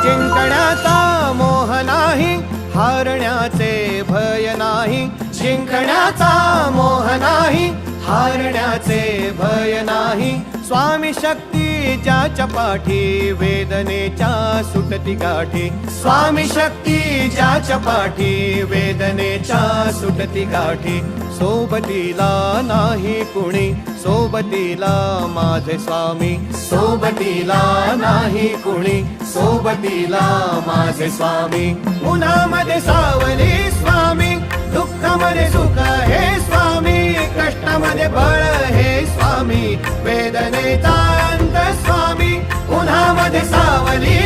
जिंकण्याचा मोह नाही, हारण्याचे भय नाही. जिंकण्याचा मोह नाही, हारण्याचे भय नाही. स्वामी शक्ती ज्याच्या पाठी, वेदनेच्या सुटती गाठी. स्वामी शक्ती ज्याच्या पाठी, वेदनेच्या सुटती गाठी. सोबतीला नाही कुणी, सोबतीला माझे स्वामी. सोबतीला नाही कुणी, सोबतीला माझे स्वामी. उन्हामध्ये सावली स्वामी, दुःखामध्ये सुख हे स्वामी. कष्टामध्ये बळ हे स्वामी, वेदनेचा अंत स्वामी. उन्हामध्ये सावली